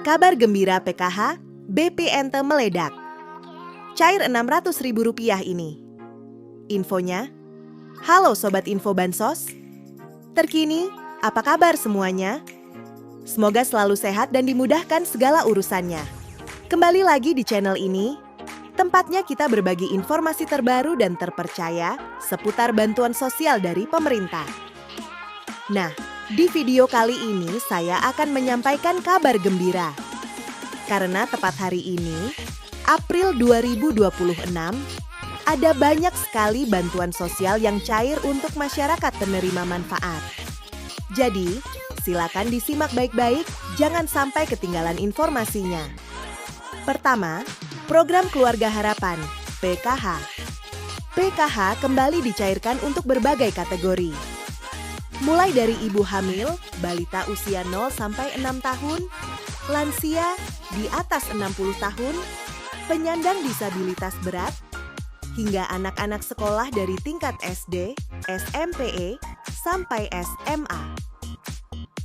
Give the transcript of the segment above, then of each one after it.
Kabar gembira PKH, BPNT meledak. Cair Rp600.000 ini. Infonya, halo Sobat Info Bansos. Terkini, apa kabar semuanya? Semoga selalu sehat dan dimudahkan segala urusannya. Kembali lagi di channel ini, tempatnya kita berbagi informasi terbaru dan terpercaya seputar bantuan sosial dari pemerintah. Nah, di video kali ini saya akan menyampaikan kabar gembira. Karena tepat hari ini, April 2026, ada banyak sekali bantuan sosial yang cair untuk masyarakat penerima manfaat. Jadi, silakan disimak baik-baik, jangan sampai ketinggalan informasinya. Pertama, Program Keluarga Harapan, PKH. PKH kembali dicairkan untuk berbagai kategori. Mulai dari ibu hamil, balita usia 0 sampai 6 tahun, lansia di atas 60 tahun, penyandang disabilitas berat, hingga anak-anak sekolah dari tingkat SD, SMP, sampai SMA.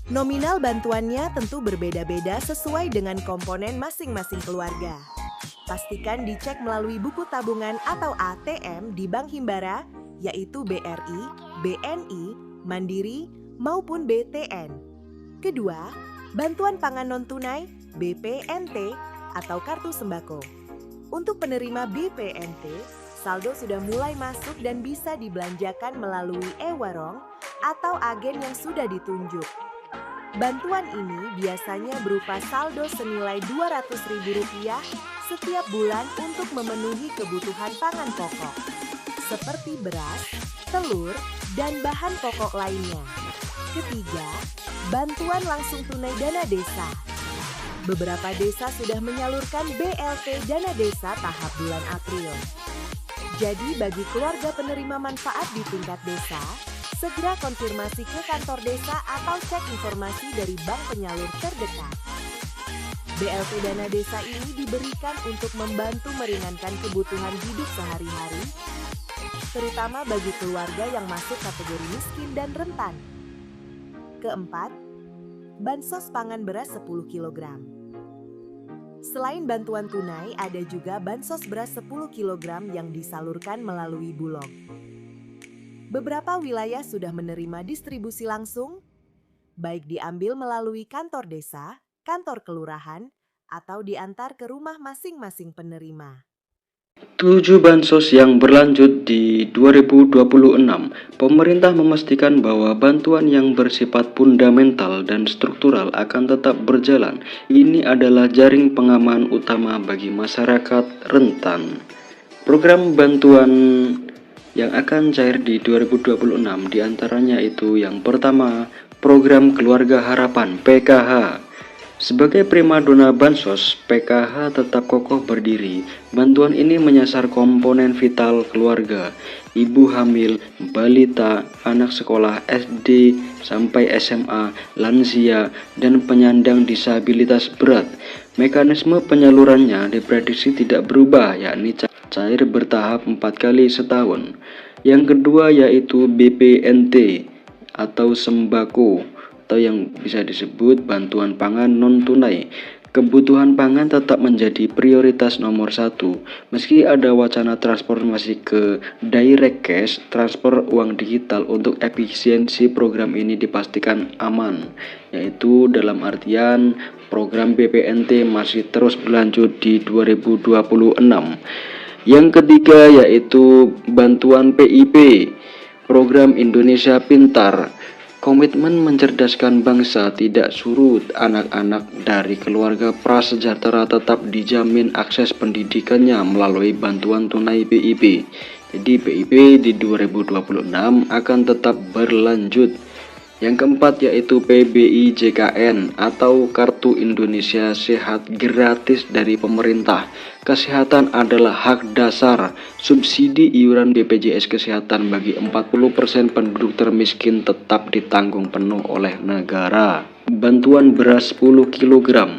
Nominal bantuannya tentu berbeda-beda sesuai dengan komponen masing-masing keluarga. Pastikan dicek melalui buku tabungan atau ATM di Bank Himbara, yaitu BRI, BNI, Mandiri, maupun BTN. Kedua, bantuan pangan non-tunai, BPNT, atau kartu sembako. Untuk penerima BPNT, saldo sudah mulai masuk dan bisa dibelanjakan melalui e-warung atau agen yang sudah ditunjuk. Bantuan ini biasanya berupa saldo senilai Rp200.000 setiap bulan untuk memenuhi kebutuhan pangan pokok, seperti beras, telur, dan bahan pokok lainnya. Ketiga, bantuan langsung tunai dana desa. Beberapa desa sudah menyalurkan BLT dana desa tahap bulan April. Jadi bagi keluarga penerima manfaat di tingkat desa, segera konfirmasi ke kantor desa atau cek informasi dari bank penyalur terdekat. BLT dana desa ini diberikan untuk membantu meringankan kebutuhan hidup sehari-hari, terutama bagi keluarga yang masuk kategori miskin dan rentan. Keempat, bansos pangan beras 10 kg. Selain bantuan tunai, ada juga bansos beras 10 kg yang disalurkan melalui Bulog. Beberapa wilayah sudah menerima distribusi langsung, baik diambil melalui kantor desa, kantor kelurahan, atau diantar ke rumah masing-masing penerima. 7 bansos yang berlanjut di 2026, pemerintah memastikan bahwa bantuan yang bersifat fundamental dan struktural akan tetap berjalan. Ini adalah jaring pengaman utama bagi masyarakat rentan. Program bantuan yang akan cair di 2026 diantaranya itu yang pertama, Program Keluarga Harapan PKH. Sebagai primadona bansos, PKH tetap kokoh berdiri. Bantuan ini menyasar komponen vital keluarga, ibu hamil, balita, anak sekolah SD sampai SMA, lansia, dan penyandang disabilitas berat. Mekanisme penyalurannya diprediksi tidak berubah, yakni cair bertahap 4 kali setahun. Yang kedua yaitu BPNT atau sembako, atau yang bisa disebut bantuan pangan non-tunai. Kebutuhan pangan tetap menjadi prioritas nomor 1. Meski ada wacana transformasi ke direct cash, transfer uang digital untuk efisiensi program ini dipastikan aman, yaitu dalam artian program BPNT masih terus berlanjut di 2026. Yang ketiga yaitu bantuan PIP, Program Indonesia Pintar. Komitmen mencerdaskan bangsa tidak surut. Anak-anak dari keluarga prasejahtera tetap dijamin akses pendidikannya melalui bantuan tunai PIP. Jadi PIP di 2026 akan tetap berlanjut. Yang keempat yaitu PBIJKN atau Kartu Indonesia Sehat gratis dari pemerintah. Kesehatan adalah hak dasar. Subsidi iuran BPJS Kesehatan bagi 40% penduduk termiskin tetap ditanggung penuh oleh negara. Bantuan beras 10 kg.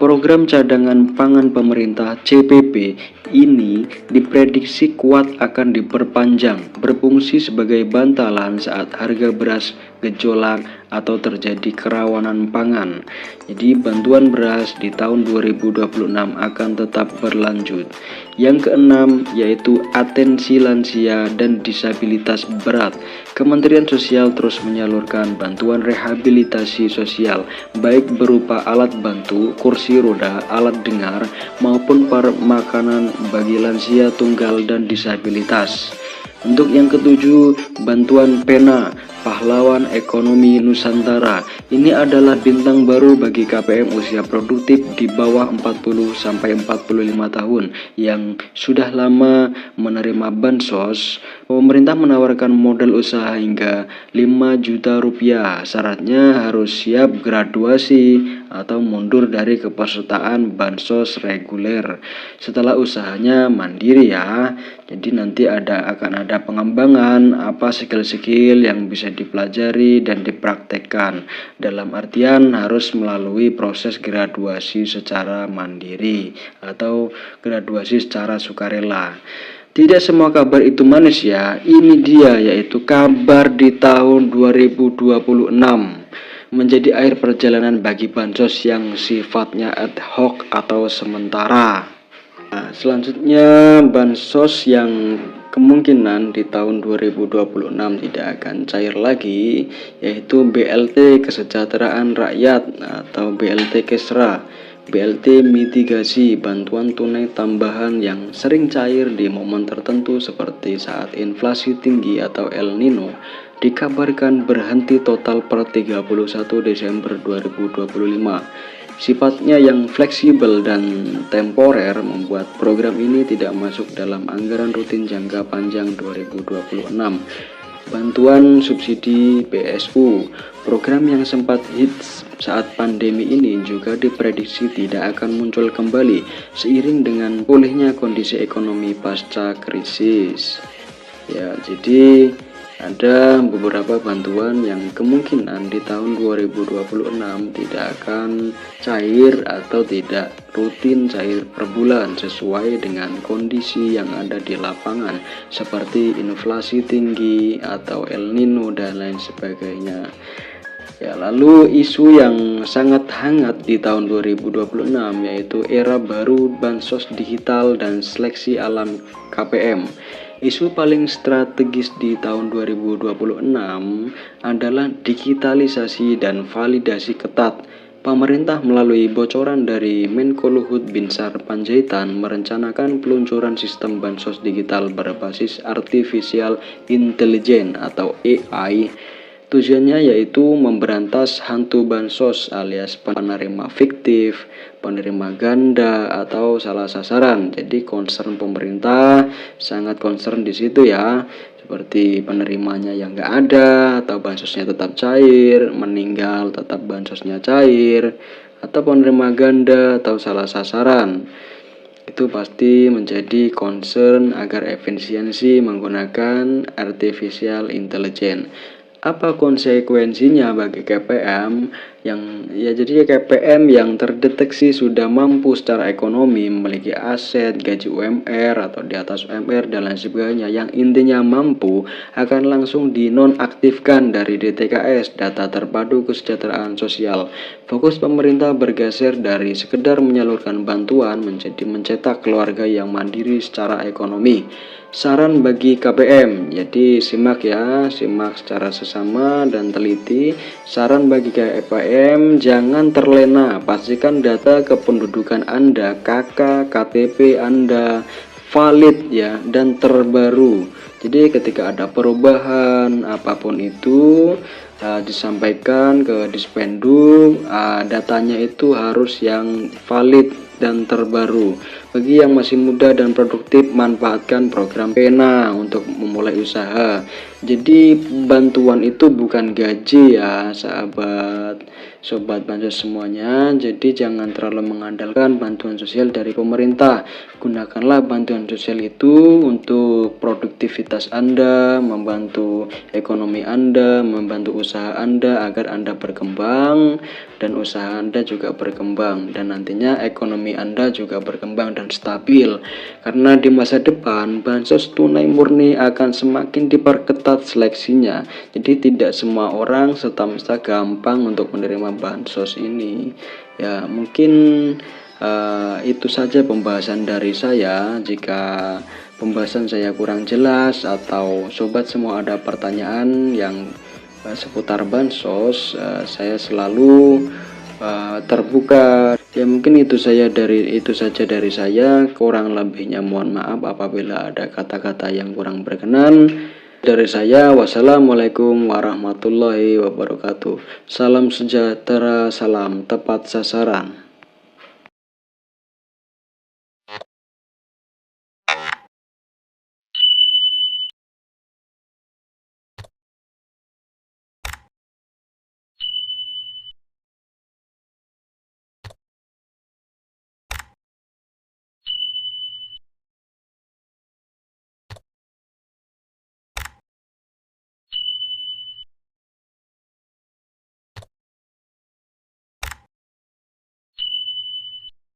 Program cadangan pangan pemerintah CPP ini diprediksi kuat akan diperpanjang, berfungsi sebagai bantalan saat harga beras gejolak atau terjadi kerawanan pangan. Jadi bantuan beras di tahun 2026 akan tetap berlanjut. Yang keenam yaitu atensi lansia dan disabilitas berat. Kementerian Sosial terus menyalurkan bantuan rehabilitasi sosial baik berupa alat bantu, kursi roda, alat dengar maupun makanan bagi lansia tunggal dan disabilitas. Untuk yang ketujuh, bantuan pena pahlawan ekonomi Nusantara. Ini adalah bintang baru bagi KPM usia produktif di bawah 40 sampai 45 tahun yang sudah lama menerima bansos. Pemerintah menawarkan modal usaha hingga 5 juta rupiah. Syaratnya harus siap graduasi atau mundur dari kepesertaan bansos reguler. Setelah usahanya mandiri ya. Jadi nanti akan ada pengembangan apa skill-skill yang bisa dipelajari dan dipraktekkan. Dalam artian harus melalui proses graduasi secara mandiri atau graduasi secara sukarela. Tidak semua kabar itu manis ya. Ini dia yaitu kabar di tahun 2026 menjadi akhir perjalanan bagi bansos yang sifatnya ad hoc atau sementara. Nah, selanjutnya bansos yang kemungkinan di tahun 2026 tidak akan cair lagi yaitu BLT Kesejahteraan Rakyat atau BLT Kesra, BLT mitigasi bantuan tunai tambahan yang sering cair di momen tertentu seperti saat inflasi tinggi atau El Nino dikabarkan berhenti total per 31 Desember 2025. Sifatnya yang fleksibel dan temporer membuat program ini tidak masuk dalam anggaran rutin jangka panjang 2026. Bantuan subsidi BSU, program yang sempat hits saat pandemi ini juga diprediksi tidak akan muncul kembali seiring dengan pulihnya kondisi ekonomi pasca krisis. Ya, jadi ada beberapa bantuan yang kemungkinan di tahun 2026 tidak akan cair atau tidak rutin cair per bulan sesuai dengan kondisi yang ada di lapangan seperti inflasi tinggi atau El Nino dan lain sebagainya. Ya, lalu isu yang sangat hangat di tahun 2026 yaitu era baru bansos digital dan seleksi alam KPM. Isu paling strategis di tahun 2026 adalah digitalisasi dan validasi ketat. Pemerintah melalui bocoran dari Menko Luhut Binsar Panjaitan merencanakan peluncuran sistem bansos digital berbasis Artificial Intelligence atau AI. Tujuannya yaitu memberantas hantu bansos alias penerima fiktif, penerima ganda atau salah sasaran. Jadi concern pemerintah sangat concern di situ ya, seperti penerimanya yang nggak ada atau bansosnya tetap cair, meninggal tetap bansosnya cair, atau penerima ganda atau salah sasaran. Itu pasti menjadi concern agar efisiensi menggunakan artificial intelligence. Apa konsekuensinya bagi KPM jadi KPM yang terdeteksi sudah mampu secara ekonomi, memiliki aset, gaji UMR atau di atas UMR dan lain sebagainya, yang intinya mampu akan langsung dinonaktifkan dari DTKS, data terpadu kesejahteraan sosial. Fokus pemerintah bergeser dari sekedar menyalurkan bantuan menjadi mencetak keluarga yang mandiri secara ekonomi. Saran bagi KPM, jadi simak ya, simak secara sesama dan teliti. Saran bagi KPM, jangan terlena, pastikan data kependudukan Anda, KK, KTP Anda valid ya dan terbaru. Jadi ketika ada perubahan apapun itu disampaikan ke Dispendu, datanya itu harus yang valid dan terbaru. Bagi yang masih muda dan produktif, manfaatkan program Pena untuk memulai usaha. Jadi bantuan itu bukan gaji ya sobat bansos semuanya. Jadi jangan terlalu mengandalkan bantuan sosial dari pemerintah. Gunakanlah bantuan sosial itu untuk produktivitas Anda, membantu ekonomi Anda, membantu usaha Anda agar Anda berkembang dan usaha Anda juga berkembang, dan nantinya ekonomi Anda juga berkembang dan stabil. Karena di masa depan bansos tunai murni akan semakin diperketat seleksinya. Jadi tidak semua orang serta-merta gampang untuk menerima bansos ini. Ya, mungkin itu saja pembahasan dari saya. Jika pembahasan saya kurang jelas atau sobat semua ada pertanyaan yang seputar bansos, saya selalu terbuka. Ya, mungkin itu saja dari saya. Kurang lebihnya mohon maaf apabila ada kata-kata yang kurang berkenan. Dari saya, wassalamualaikum warahmatullahi wabarakatuh. Salam sejahtera, salam tepat sasaran.